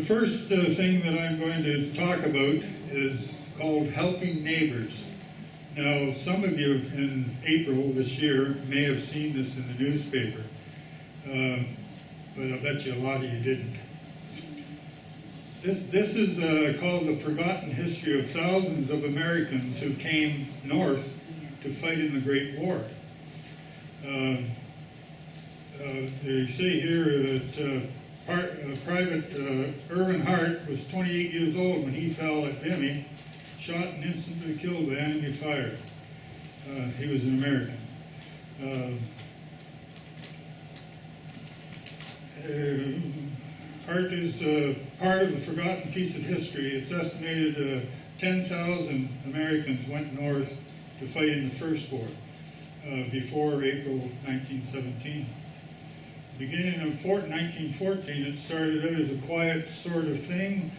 first thing that I'm going to talk about is called helping neighbors. Now, some of you in April this year may have seen this in the newspaper, but I bet you a lot of you didn't. This is called the forgotten history of thousands of Americans who came north to fight in the Great War. They say here that Private Irvin Hart was 28 years old when he fell at Vimy, shot and instantly killed by enemy fire. He was an American. Hart is part of a forgotten piece of history. It's estimated 10,000 Americans went north to fight in the First War before April 1917. Beginning of 1914, it started out as a quiet sort of thing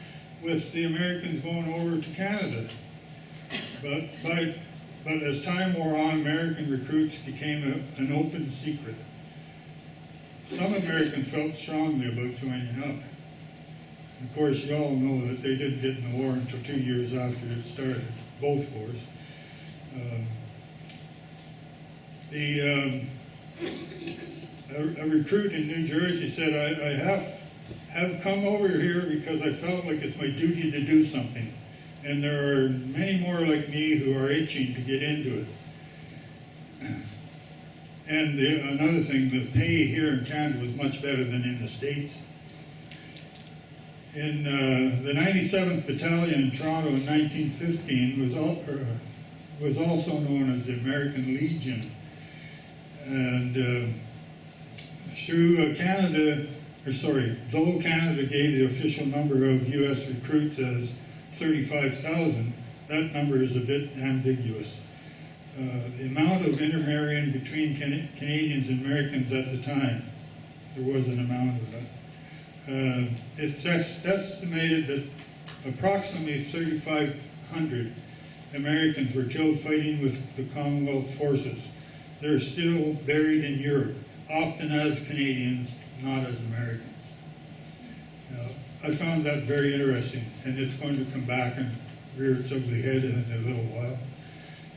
with the Americans going over to Canada. But as time wore on, American recruits became an open secret. Some Americans felt strongly about joining up. Of course, you all know that they didn't get in the war until 2 years after it started, both wars. A recruit in New Jersey said, I have come over here because I felt like it's my duty to do something. And there are many more like me who are itching to get into it. And another thing, the pay here in Canada was much better than in the States. In the 97th Battalion in Toronto in 1915 was also known as the American Legion. And through Canada, though Canada gave the official number of U.S. recruits as 35,000, that number is a bit ambiguous. The amount of intermarrying between Canadians and Americans at the time, there was an amount of that. It's estimated that approximately 3,500 Americans were killed fighting with the Commonwealth forces. They're still buried in Europe, often as Canadians, not as Americans. I found that very interesting, and it's going to come back and rear its ugly head in a little while,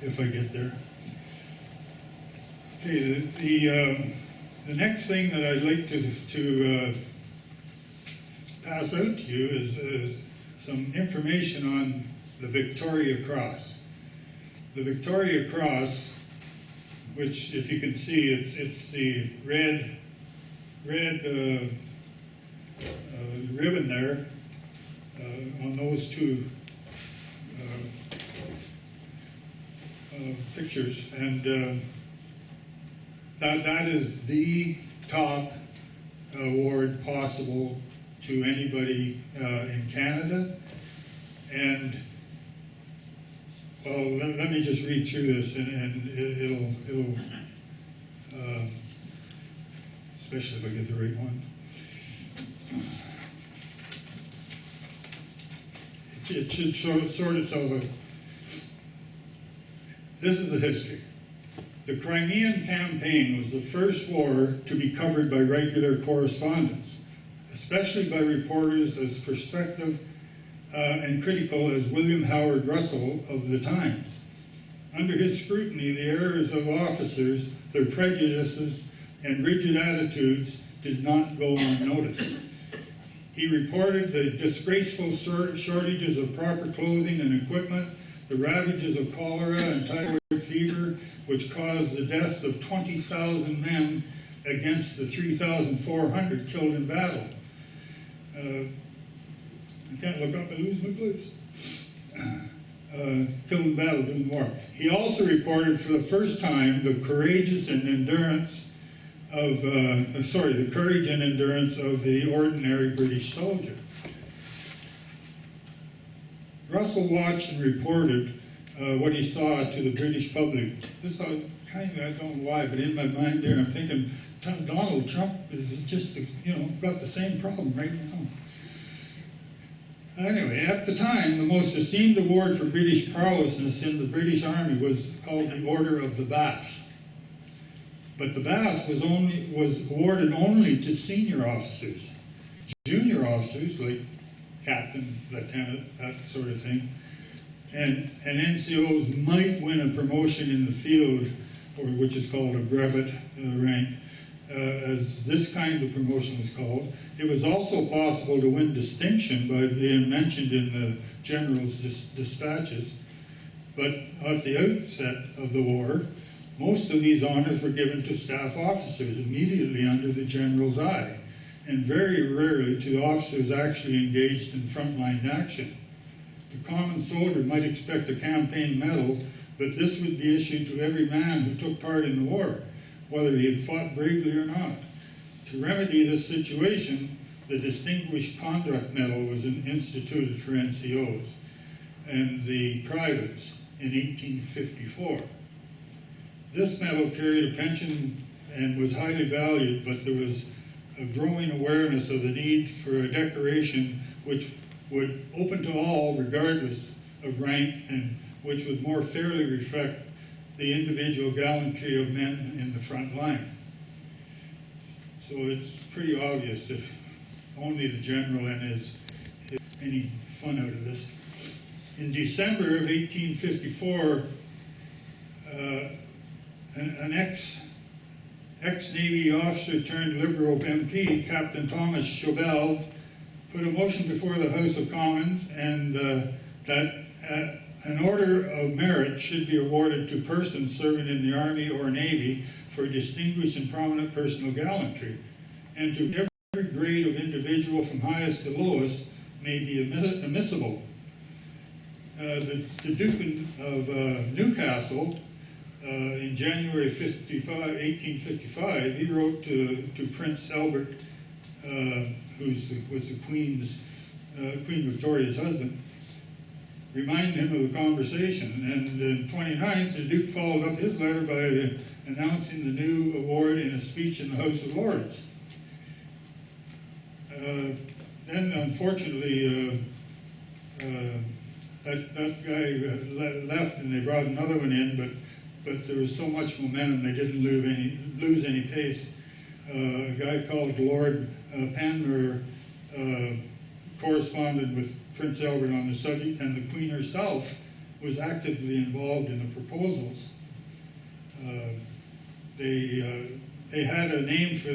if I get there. Okay, the next thing that I'd like to pass out to you is some information on the Victoria Cross. The Victoria Cross, which, if you can see, it's the red ribbon there on those two pictures, and that is the top award possible to anybody in Canada. And well, let me just read through this, and it'll especially if I get the right one. It should sort itself out. This is the history. The Crimean Campaign was the first war to be covered by regular correspondents, especially by reporters as perspective and critical as William Howard Russell of the Times. Under his scrutiny, the errors of officers, their prejudices, and rigid attitudes did not go unnoticed. He reported the disgraceful shortages of proper clothing and equipment, the ravages of cholera and typhoid fever, which caused the deaths of 20,000 men against the 3,400 killed in battle. I can't look up, I lose my place. Killed in battle doing war. He also reported for the first time the courageous and endurance of, the courage and endurance of the ordinary British soldier. Russell watched and reported what he saw to the British public. This I don't know why, but in my mind there, I'm thinking Donald Trump is just, got the same problem right now. Anyway, at the time, the most esteemed award for British prowessness in the British Army was called the Order of the Bath. But the Bath was awarded only to senior officers. Junior officers, like captain, lieutenant, that sort of thing. And NCOs might win a promotion in the field, or which is called a brevet rank, as this kind of promotion is called. It was also possible to win distinction by being mentioned in the general's dispatches. But at the outset of the war, most of these honors were given to staff officers immediately under the general's eye, and very rarely to officers actually engaged in frontline action. The common soldier might expect a campaign medal, but this would be issued to every man who took part in the war, whether he had fought bravely or not. To remedy this situation, the Distinguished Conduct Medal was instituted for NCOs and the privates in 1854. This medal carried a pension and was highly valued, but there was a growing awareness of the need for a decoration which would open to all regardless of rank and which would more fairly reflect the individual gallantry of men in the front line. So it's pretty obvious that only the general and his any fun out of this. In December of 1854, an ex-Navy officer turned Liberal MP, Captain Thomas Chauvel, put a motion before the House of Commons and that an order of merit should be awarded to persons serving in the Army or Navy for distinguished and prominent personal gallantry, and to every grade of individual from highest to lowest may be admissible. The Duke of Newcastle, in January 1855, he wrote to Prince Albert, who was the Queen Victoria's husband, reminding him of the conversation. And the 29th, the Duke followed up his letter by announcing the new award in a speech in the House of Lords. Then, unfortunately, that guy left, and they brought another one in, but there was so much momentum they didn't lose any pace. A guy called Lord Panmure corresponded with Prince Albert on the subject, and the Queen herself was actively involved in the proposals. They had a name for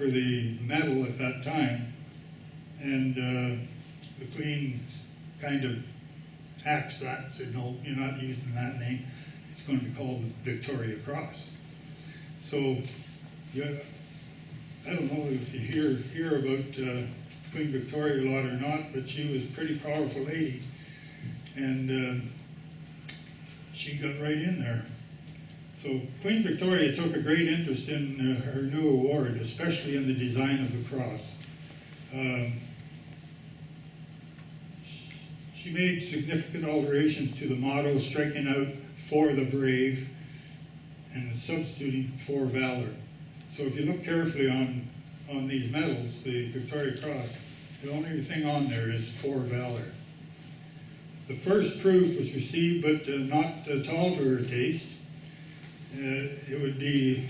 the medal at that time, and the Queen kind of axed that, said, no, you're not using that name. It's going to be called the Victoria Cross. So, yeah, I don't know if you hear about Queen Victoria a lot or not, but she was a pretty powerful lady, and she got right in there. So Queen Victoria took a great interest in her new award, especially in the design of the cross. She made significant alterations to the motto, striking out "For the Brave" and substituting "For Valor." So if you look carefully on these medals, the Victoria Cross, the only thing on there is "For Valor." The first proof was received, but not at all to her taste. They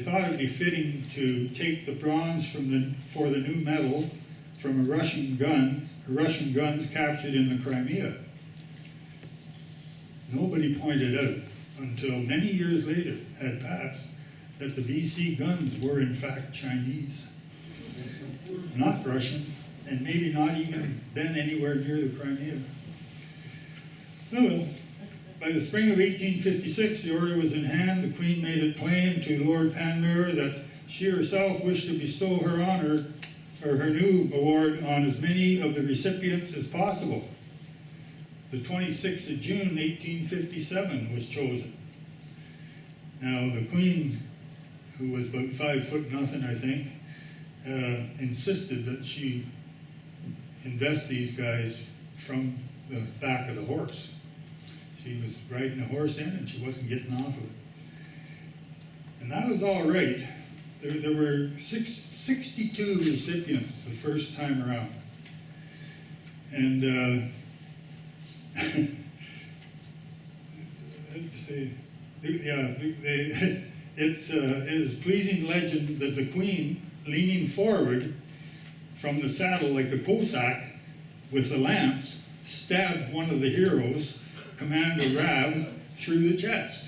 thought it would be fitting to take the bronze for the new medal from a Russian guns captured in the Crimea. Nobody pointed out until many years later had passed that the BC guns were in fact Chinese, not Russian, and maybe not even been anywhere near the Crimea. Oh well. By the spring of 1856, the order was in hand. The Queen made it plain to Lord Panmure that she herself wished to bestow her honor, or her new award, on as many of the recipients as possible. The 26th of June, 1857 was chosen. Now, the Queen, who was about 5'0", I think, insisted that she invest these guys from the back of the horse. She was riding a horse in, and she wasn't getting off of it. And that was all right. There were 62 recipients the first time around. And it is pleasing legend that the Queen, leaning forward from the saddle like a Cossack with the lance, stabbed one of the heroes, Commander Rab, through the chest.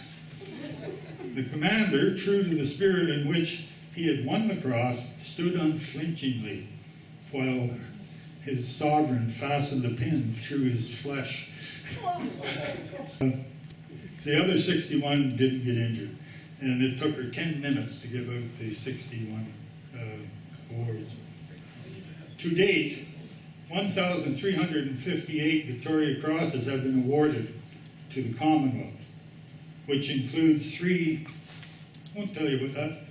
The commander, true to the spirit in which he had won the cross, stood unflinchingly while his sovereign fastened a pin through his flesh. The other 61 didn't get injured, and it took her 10 minutes to give out the 61 awards. To date, 1,358 Victoria Crosses have been awarded to the Commonwealth, which includes 3, I won't tell you about that,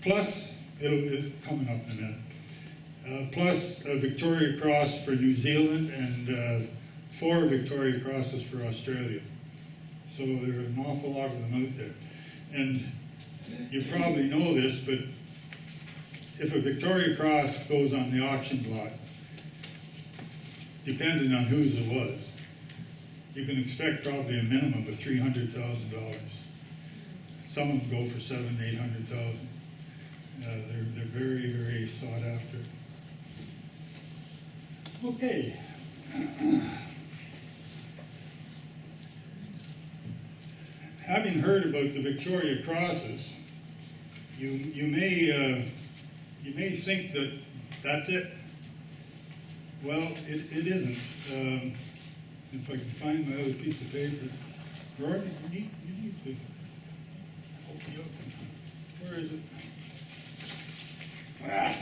plus, it's coming up in a minute, plus a Victoria Cross for New Zealand and 4 Victoria Crosses for Australia. So there are an awful lot of them out there. And you probably know this, but if a Victoria Cross goes on the auction block, depending on whose it was, you can expect probably a minimum of $300,000. Some of them go for $700,000, $800,000. They're very, very sought after. Okay. Having heard about the Victoria Crosses, you may think that that's it. Well, it isn't. If I can find my other piece of paper. Rory, you need to open it up. Where is it? Ah.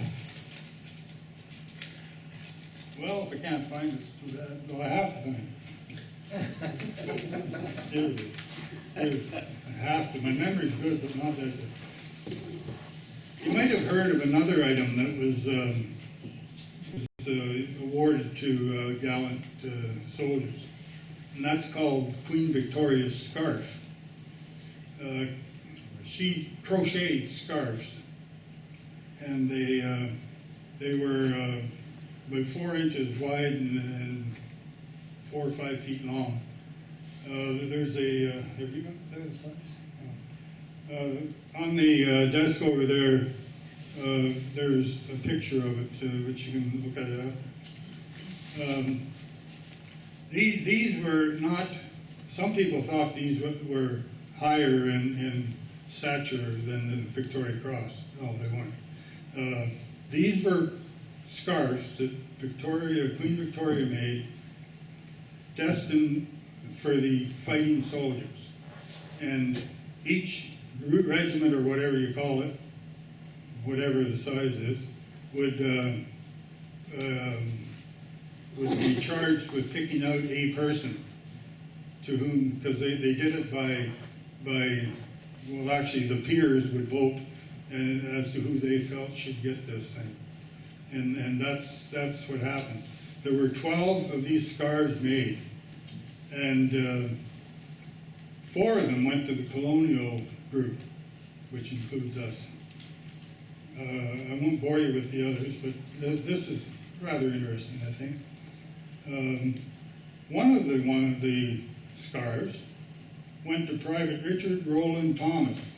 Well, if I can't find it, it's too bad. No, I have to find it. There it is. I have to. My memory's good, but not that good. You might have heard of another item that was awarded to gallant soldiers, and that's called Queen Victoria's Scarf. She crocheted scarves, and they were about 4 inches wide and 4 or 5 feet long. There's a, have you got that size? On the desk over there, there's a picture of it, which you can look at after. These were not, some people thought these were higher in stature than the Victoria Cross. No, they weren't. These were scarves that Queen Victoria made, destined for the fighting soldiers. And each regiment, or whatever you call it, whatever the size is, would be charged with picking out a person to whom, because they did it by, well, actually the peers would vote and as to who they felt should get this thing. And that's what happened. There were 12 of these scarves made, and 4 of them went to the colonial group, which includes us. I won't bore you with the others, but this is rather interesting, I think. One of the scarves went to Private Richard Roland Thomas,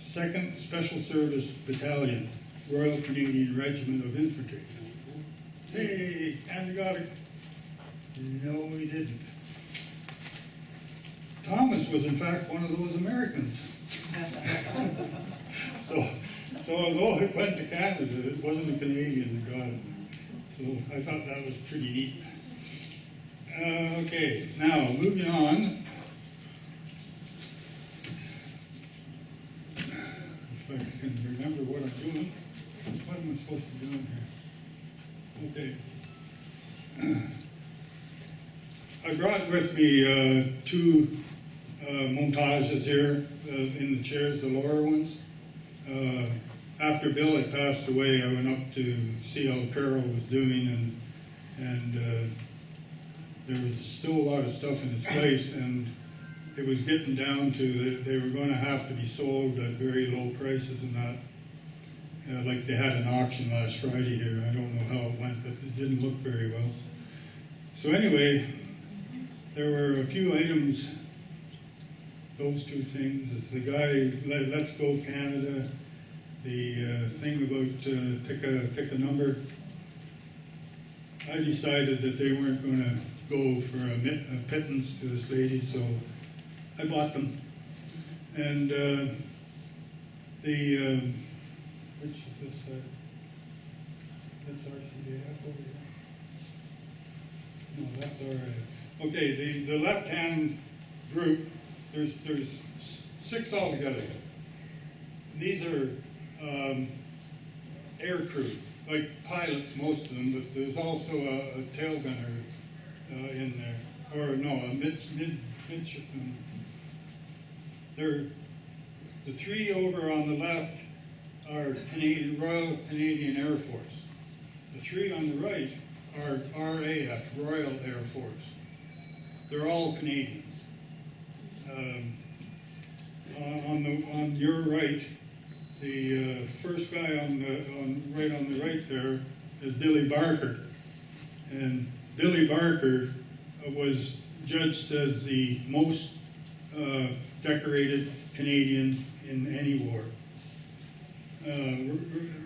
2nd Special Service Battalion, Royal Canadian Regiment of Infantry. Hey, Andrew got it. No, he didn't. Thomas was, in fact, one of those Americans. So although it went to Canada, it wasn't a Canadian that got it. So I thought that was pretty neat. Okay, now moving on. If I can remember what I'm doing. What am I supposed to be doing here? Okay. I brought with me 2 montages here in the chairs, the lower ones. After Bill had passed away, I went up to see how Carol was doing, and there was still a lot of stuff in his place, and it was getting down to that they were going to have to be sold at very low prices and that. Like they had an auction last Friday here. I don't know how it went, but it didn't look very well. So anyway, there were a few items, those 2 things. The guy, Let's Go Canada, the thing about pick a number, I decided that they weren't going to go for a pittance to this lady, so I bought them. And which is this? That's RCAF over here. No, that's RAF. Okay, the left-hand group, there's 6 altogether. These are air crew, like pilots, most of them, but there's also a tail gunner in there, or no, a midshipman. The 3 over on the left are Royal Canadian Air Force. The 3 on the right are RAF, Royal Air Force. They're all Canadians. On your right, the first guy on the right there is Billy Barker, and Billy Barker was judged as the most decorated Canadian in any war.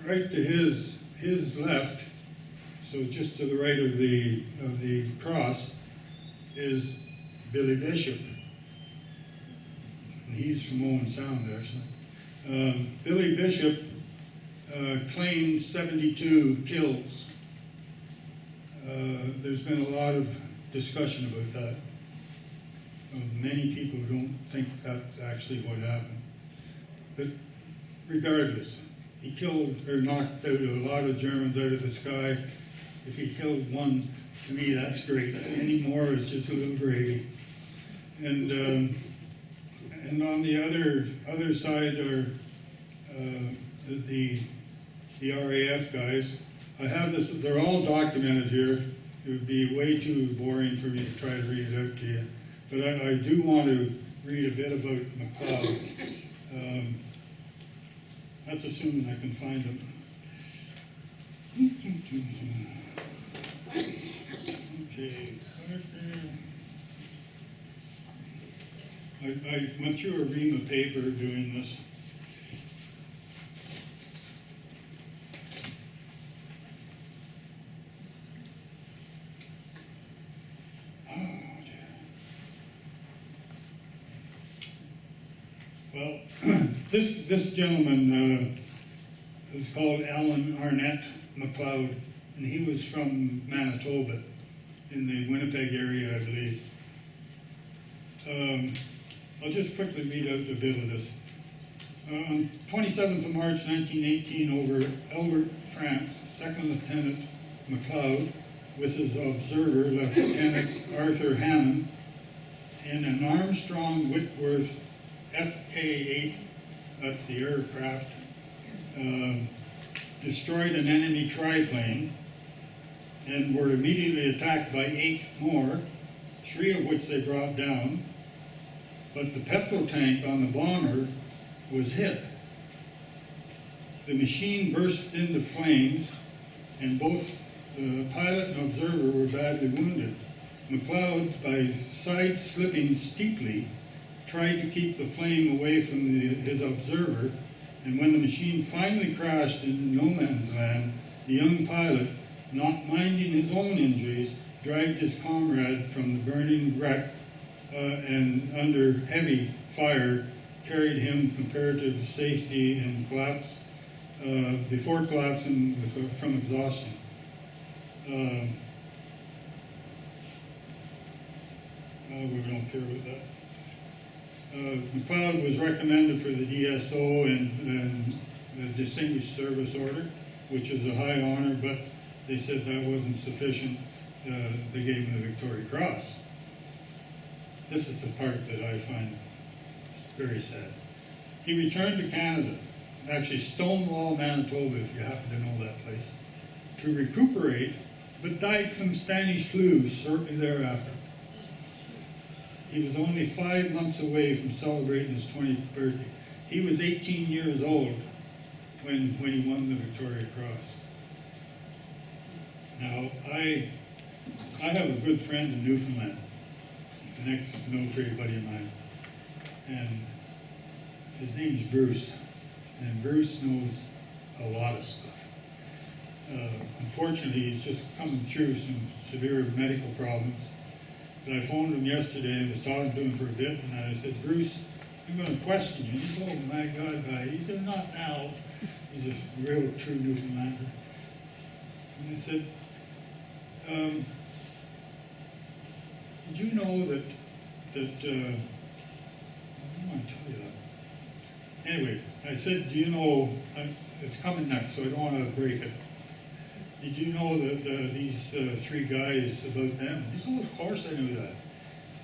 Right to his left, so just to the right of the cross, is Billy Bishop. And he's from Owen Sound, actually. Billy Bishop claimed 72 kills. There's been a lot of discussion about that. Many people don't think that's actually what happened. But regardless, he killed or knocked out a lot of Germans out of the sky. If he killed one, to me, that's great. Any more is just a little gravy. And on the other side are the RAF guys. I have this, they're all documented here. It would be way too boring for me to try to read it out to you. But I do want to read a bit about McLeod. That's assuming I can find them. Okay. I went through a ream of paper doing this. Well, this gentleman is called Alan Arnett McLeod, and he was from Manitoba, in the Winnipeg area, I believe. I'll just quickly read out a bit of this. On 27th of March 1918, over Albert, France, Second Lieutenant McLeod, with his observer, Lieutenant Arthur Hammond, in an Armstrong Whitworth FK-8, that's the aircraft, destroyed an enemy triplane and were immediately attacked by 8 more, 3 of which they brought down, but the petrol tank on the bomber was hit. The machine burst into flames, and both the pilot and observer were badly wounded. McLeod, by side-slipping steeply, tried to keep the flame away from his observer, and when the machine finally crashed into no man's land, the young pilot, not minding his own injuries, dragged his comrade from the burning wreck and under heavy fire carried him comparative safety and collapse before collapsing from exhaustion. We don't care about that. McLeod was recommended for the DSO and the Distinguished Service Order, which is a high honor, but they said that wasn't sufficient. They gave him the Victoria Cross. This is the part that I find very sad. He returned to Canada, actually Stonewall, Manitoba, if you happen to know that place, to recuperate, but died from Spanish flu shortly thereafter. He was only 5 months away from celebrating his 20th birthday. He was 18 years old when he won the Victoria Cross. Now, I have a good friend in Newfoundland, an ex-military buddy of mine, and his name is Bruce. And Bruce knows a lot of stuff. Unfortunately, he's just coming through some severe medical problems. But I phoned him yesterday and was talking to him for a bit, and I said, Bruce, I'm going to question you. He said, oh my God, guy. He said, not now. He's a real true Newfoundlander. And I said, did you know that I don't want to tell you that. Anyway, I said, do you know, it's coming next, so I don't want to break it. Did you know that these three guys, about them? He said, oh, of course I knew that.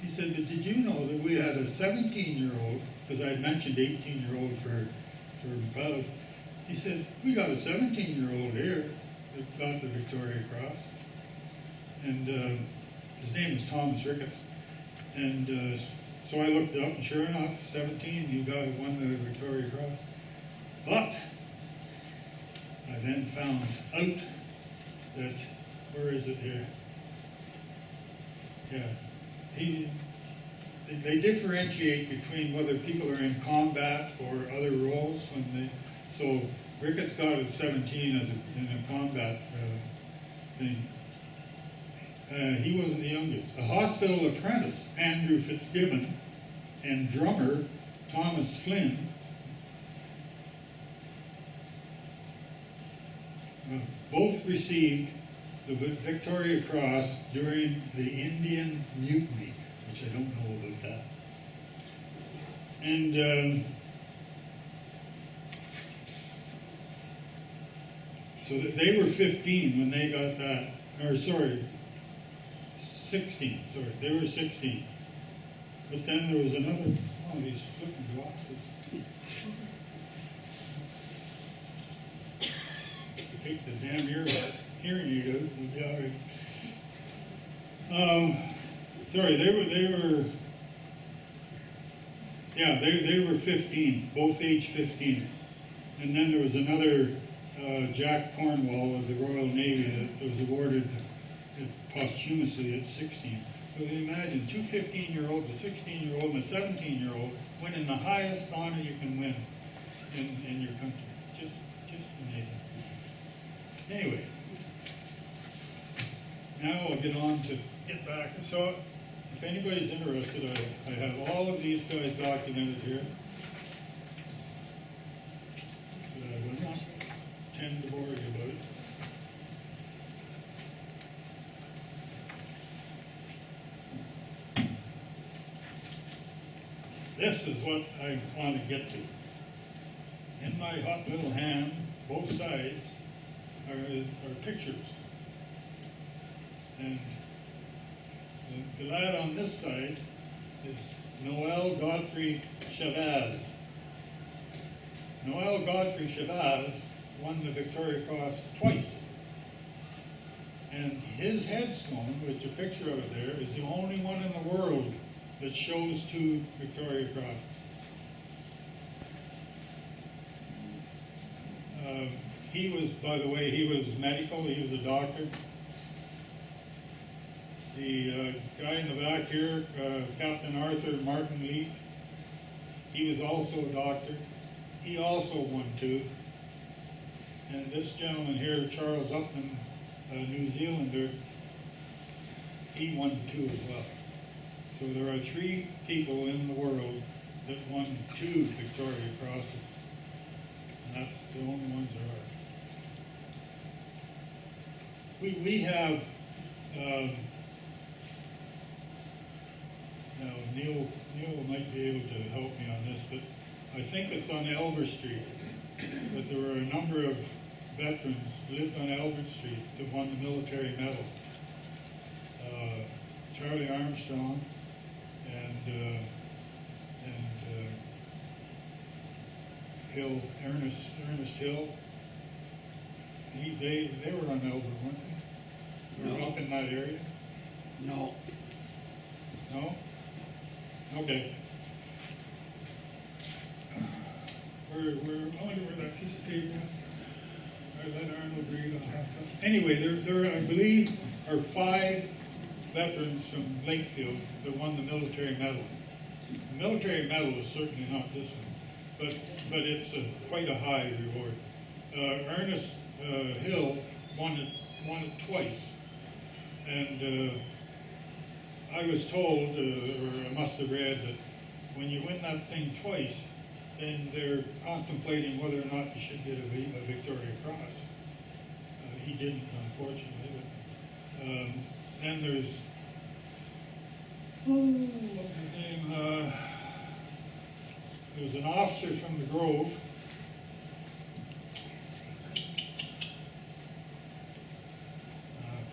He said, but did you know that we had a 17-year-old, because I had mentioned 18-year-old for McLeod. He said, we got a 17-year-old here that got the Victoria Cross. And his name is Thomas Ricketts. And so I looked it up, and sure enough, 17, he won the Victoria Cross. But I then found out that, where is it here? Yeah, they differentiate between whether people are in combat or other roles. So Ricketts got it at 17 in a combat thing. He wasn't the youngest. A hospital apprentice, Andrew Fitzgibbon, and drummer Thomas Flynn, both received the Victoria Cross during the Indian Mutiny, which I don't know about that. And so they were 15 when they got that, or sorry, 16, sorry, they were 16. But then there was another, oh, these flipping glasses. Take the damn hearing aid out, we'll be all right. Sorry, they were 15, both age 15. And then there was another, Jack Cornwall of the Royal Navy that was awarded posthumously at 16. So you imagine, two 15-year-olds, a 16-year-old, and a 17-year-old winning the highest honor you can win in your country. Just amazing. Anyway, now I'll get back. So, if anybody's interested, I have all of these guys documented here. But I will not tend to bore you about it. This is what I want to get to. In my hot little hand, both sides, are pictures. And the lad on this side is Noel Godfrey Chavez. Noel Godfrey Chavez won the Victoria Cross twice. And his headstone, which a picture of it there, is the only one in the world that shows two Victoria Crosses. He was, by the way, he was medical, he was a doctor. The guy in the back here, Captain Arthur Martin Lee, he was also a doctor. He also won two. And this gentleman here, Charles Upman, a New Zealander, he won two as well. So there are three people in the world that won two Victoria Crosses. And that's the only ones there are. We have, now Neil might be able to help me on this, but I think it's on Albert Street, that there were a number of veterans lived on Albert Street that won the military medal. Charlie Armstrong and Hill, Ernest Hill. They were on Albert, weren't they? They were up in that area? No. No? Okay. I wonder where that piece of paper is. I let Arnold read on that. Anyway, there I believe are 5 veterans from Lakefield that won the military medal. The military medal is certainly not this one, but it's quite a high reward. Ernest Hill won it twice. And I was told, or I must have read, that when you win that thing twice, then they're contemplating whether or not you should get a Victoria Cross. He didn't, unfortunately. But, then there's, what's his name? There's an officer from the Grove.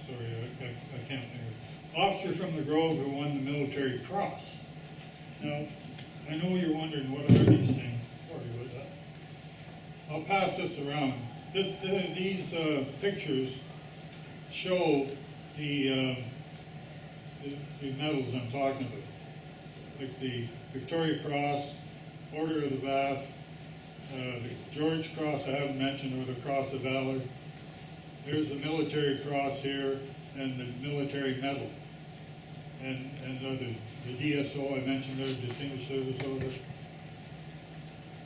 Sorry, I can't think of it. Officer from the Grove who won the Military Cross. Now, I know you're wondering what are these things. Sorry about that. I'll pass this around. These pictures show the medals I'm talking about, like the Victoria Cross, Order of the Bath, the George Cross I haven't mentioned, or the Cross of Valor. There's the Military Cross here, and the Military Medal, and the DSO I mentioned there, Distinguished Service Order.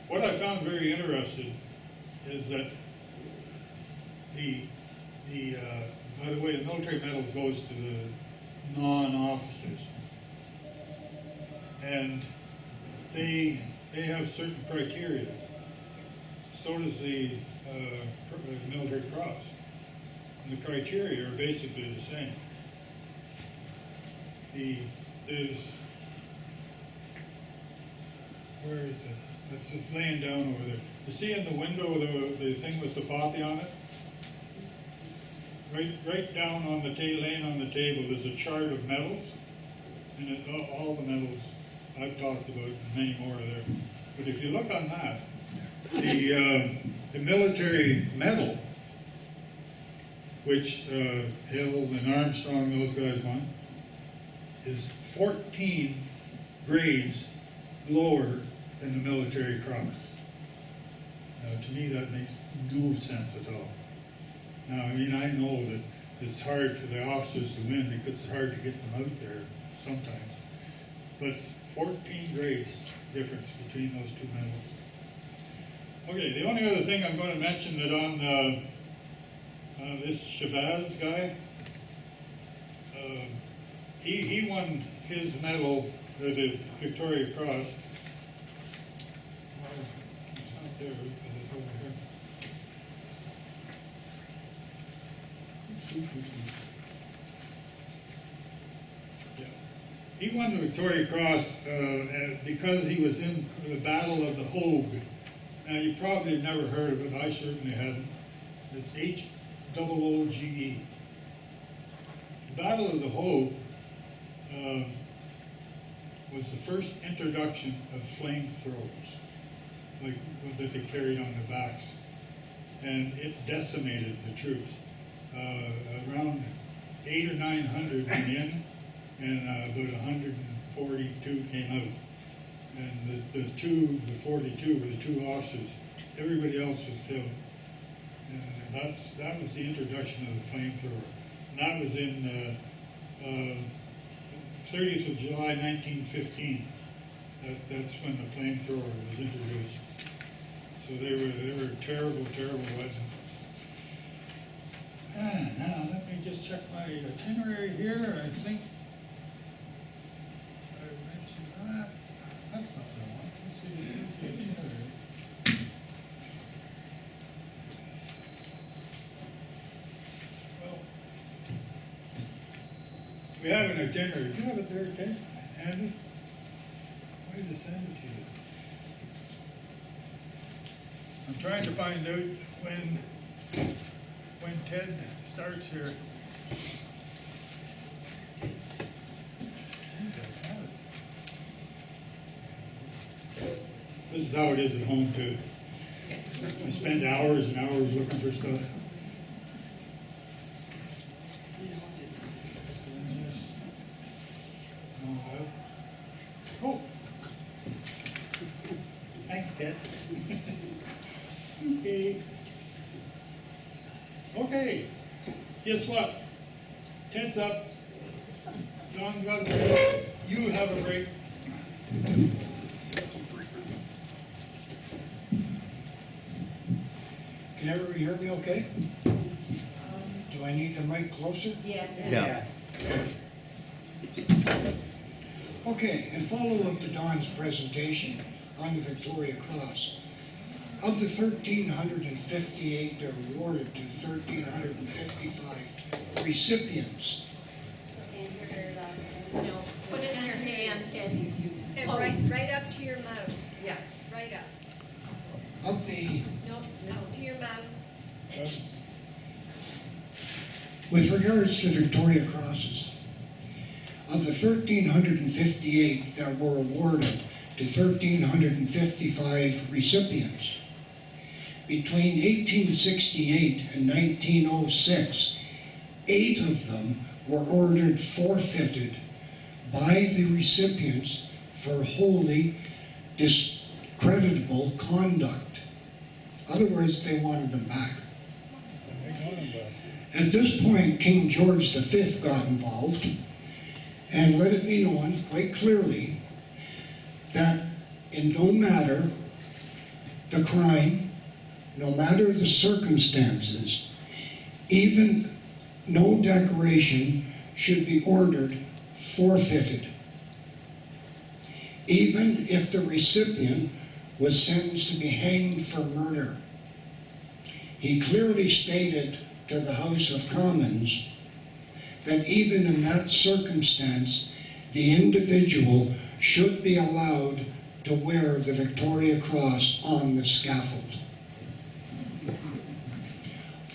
What I found very interesting is that by the way, the Military Medal goes to the non-officers, and they have certain criteria. So does the Military Cross. And the criteria are basically the same. Where is it? It's just laying down over there. You see in the window the thing with the poppy on it? Right down on the laying on the table is a chart of medals, and all the medals I've talked about, and many more are there. But if you look on that, the military medal, which Hill and Armstrong, those guys won, is 14 grades lower than the Military Cross. Now, to me, that makes no sense at all. Now, I mean, I know that it's hard for the officers to win because it's hard to get them out there sometimes. But 14 grades difference between those two medals. Okay, the only other thing I'm going to mention that on this Chavez guy, he won his medal, or the Victoria Cross. Well, it's not there, it's over here. Yeah. He won the Victoria Cross because he was in the Battle of the Hogue. Now, you probably have never heard of it. I certainly hadn't. It's H-O-O-G-E. The Battle of the Hogue was the first introduction of flamethrowers, like that they carried on their backs, and it decimated the troops. Around 800 or 900 went in, and about 142 came out. And the 42 were the two officers. Everybody else was killed. And that was the introduction of the flamethrower. And that was in 30th of July, 1915. That's when the flamethrower was introduced. So they were terrible, terrible weapons. Now, let me just check my itinerary here. I think I mentioned that. That's not the one. Let's see the itinerary. Well, we have an itinerary. Do you have it there, Ted? Andy? Why did I send it to you? I'm trying to find out when Ted starts here. This is how it is at home too. I spend hours and hours looking for stuff. Oh, thanks, Ted. Okay. Okay. Guess what? Ted's up. John's got a break. You have a break. Can everybody hear me okay? Do I need the mic closer? Yes. Yeah. Okay, in follow-up to Don's presentation on the Victoria Cross, of the 1,358 that were awarded to 1,355 recipients, No, put it in your hand and, And right up to your mouth, yeah. right up. of the, No, out to your mouth. with regards to Victoria Crosses, of the 1,358 that were awarded to 1,355 recipients, between 1868 and 1906, 8 of them were ordered forfeited by the recipients for wholly discreditable conduct. In other words, they wanted them back. At this point, King George V got involved and let it be known quite clearly that in no matter the crime, no matter the circumstances, even no decoration should be ordered forfeited, even if the recipient was sentenced to be hanged for murder. He clearly stated to the House of Commons that even in that circumstance, the individual should be allowed to wear the Victoria Cross on the scaffold.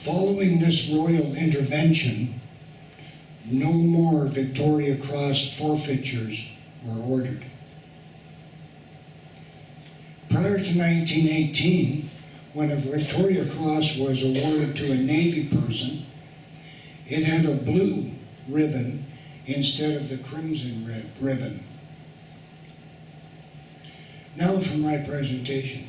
Following this royal intervention, no more Victoria Cross forfeitures were ordered. Prior to 1918, when a Victoria Cross was awarded to a Navy person, it had a blue ribbon instead of the crimson ribbon. Now for my presentation.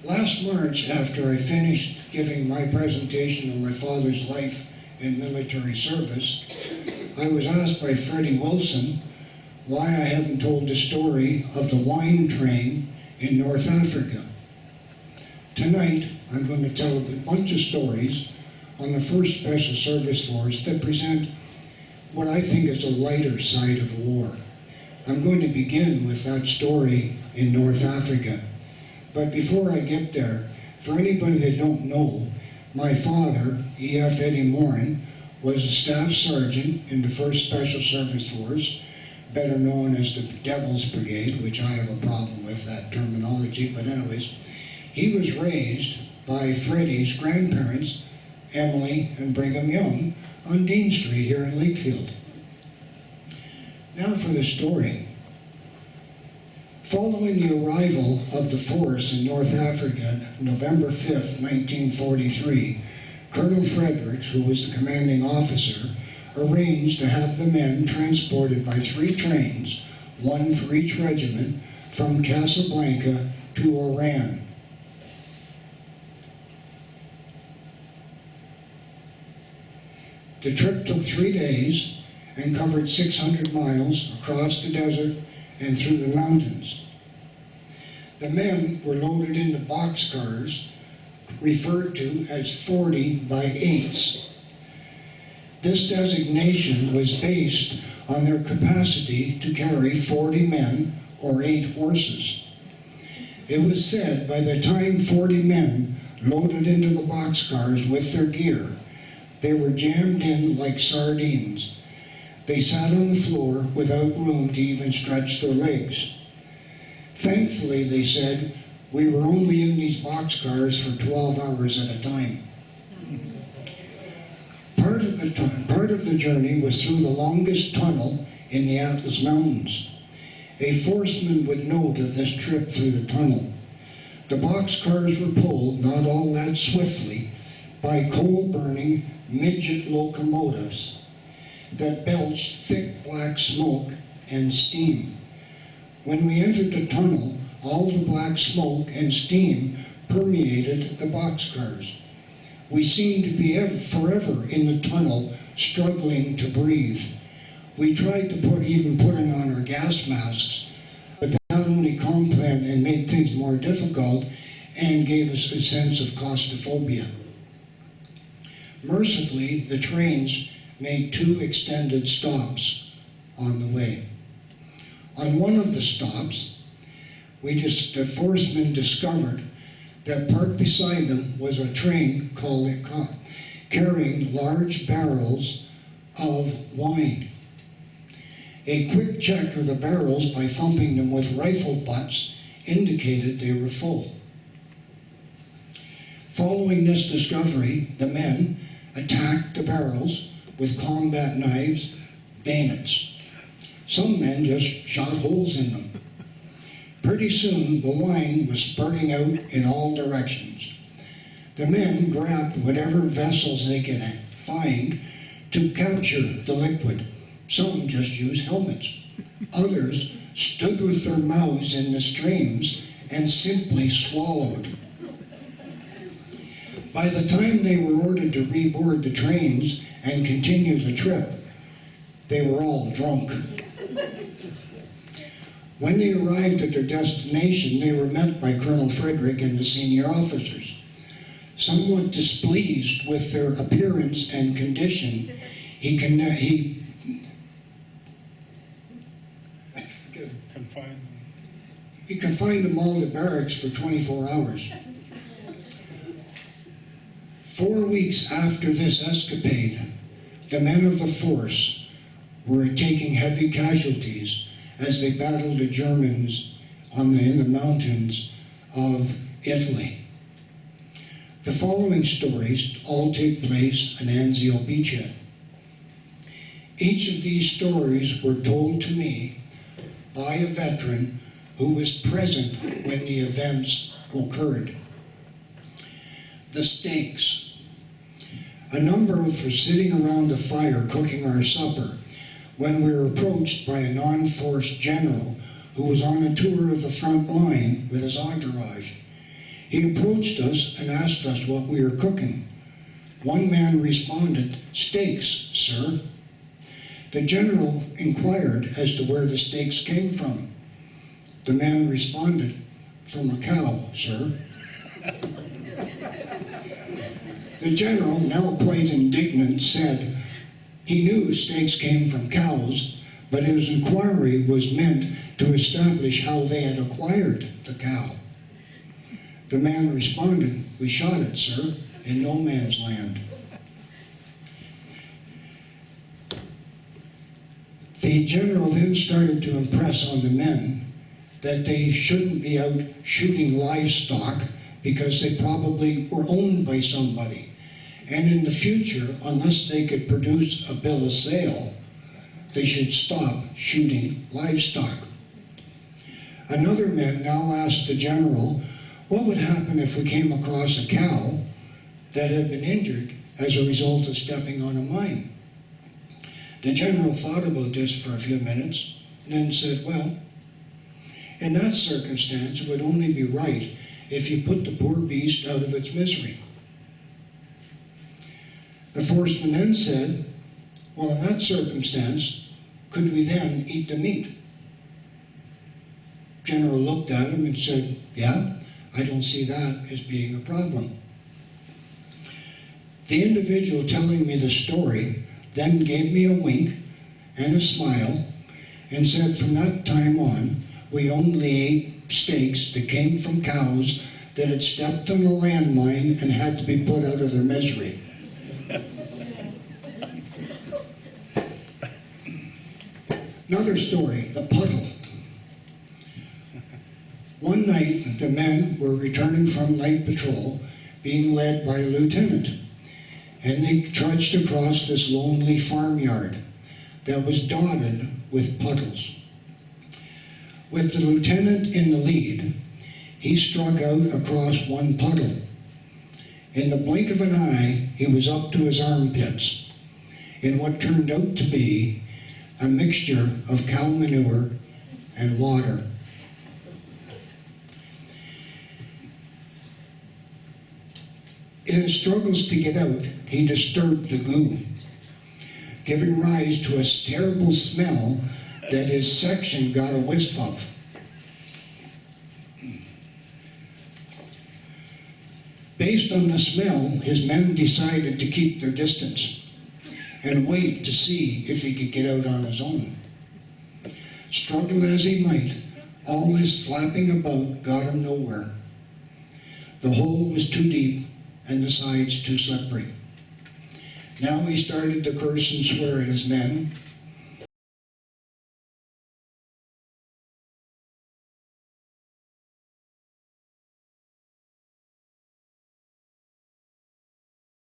Last March, after I finished giving my presentation on my father's life and military service, I was asked by Freddie Wilson why I hadn't told the story of the wine train in North Africa. Tonight, I'm going to tell a bunch of stories on the 1st Special Service Force that present what I think is a lighter side of the war. I'm going to begin with that story in North Africa. But before I get there, for anybody that don't know, my father, E.F. Eddie Morin, was a staff sergeant in the 1st Special Service Force, better known as the Devil's Brigade, which I have a problem with that terminology, but anyways, he was raised by Freddie's grandparents, Emily and Brigham Young, on Dean Street here in Lakefield. Now for the story. Following the arrival of the force in North Africa, November 5th, 1943, Colonel Fredericks, who was the commanding officer, arranged to have the men transported by 3 trains, one for each regiment, from Casablanca to Oran. The trip took 3 days and covered 600 miles across the desert and through the mountains. The men were loaded into boxcars referred to as 40 by 8s. This designation was based on their capacity to carry 40 men or 8 horses. It was said by the time 40 men loaded into the boxcars with their gear, they were jammed in like sardines. They sat on the floor without room to even stretch their legs. Thankfully, they said, we were only in these boxcars for 12 hours at a time. Part of the journey was through the longest tunnel in the Atlas Mountains. A forceman would note of this trip through the tunnel. The boxcars were pulled, not all that swiftly, by coal-burning midget locomotives that belched thick black smoke and steam. When we entered the tunnel, all the black smoke and steam permeated the boxcars. We seemed to be forever in the tunnel, struggling to breathe. We tried to putting on our gas masks, but that only compounded and made things more difficult, and gave us a sense of claustrophobia. Mercifully, the trains made 2 extended stops on the way. On one of the stops, the forcemen discovered that parked beside them was a train carrying large barrels of wine. A quick check of the barrels by thumping them with rifle butts indicated they were full. Following this discovery, the men attacked the barrels with combat knives, bayonets. Some men just shot holes in them. Pretty soon, the wine was spurting out in all directions. The men grabbed whatever vessels they could find to capture the liquid. Some just used helmets. Others stood with their mouths in the streams and simply swallowed. By the time they were ordered to reboard the trains and continue the trip, they were all drunk. When they arrived at their destination, they were met by Colonel Frederick and the senior officers. Somewhat displeased with their appearance and condition, he confined them all to barracks for 24 hours. 4 weeks after this escapade, the men of the force were taking heavy casualties as they battled the Germans in the mountains of Italy. The following stories all take place in Anzio beachhead. Each of these stories were told to me by a veteran who was present when the events occurred. The stakes. A number of us were sitting around the fire cooking our supper when we were approached by a non-force general who was on a tour of the front line with his entourage. He approached us and asked us what we were cooking. One man responded, "Steaks, sir." The general inquired as to where the steaks came from. The man responded, "From a cow, sir." The general, now quite indignant, said he knew steaks came from cows, but his inquiry was meant to establish how they had acquired the cow. The man responded, "We shot it, sir, in no man's land." The general then started to impress on the men that they shouldn't be out shooting livestock because they probably were owned by somebody. And in the future, unless they could produce a bill of sale, they should stop shooting livestock. Another man now asked the general, what would happen if we came across a cow that had been injured as a result of stepping on a mine? The general thought about this for a few minutes and then said, well, in that circumstance, it would only be right if you put the poor beast out of its misery. The forceman then said, well, in that circumstance, could we then eat the meat? General looked at him and said, yeah, I don't see that as being a problem. The individual telling me the story then gave me a wink and a smile and said from that time on, we only ate steaks that came from cows that had stepped on a landmine and had to be put out of their misery. Another story, the puddle. One night, the men were returning from night patrol, being led by a lieutenant, and they trudged across this lonely farmyard that was dotted with puddles. With the lieutenant in the lead, he struck out across one puddle. In the blink of an eye, he was up to his armpits in what turned out to be a mixture of cow manure and water. In his struggles to get out, he disturbed the goo, giving rise to a terrible smell that his section got a whiff of. Based on the smell, his men decided to keep their distance and wait to see if he could get out on his own. Struggle as he might, all his flapping about got him nowhere. The hole was too deep and the sides too slippery. Now he started to curse and swear at his men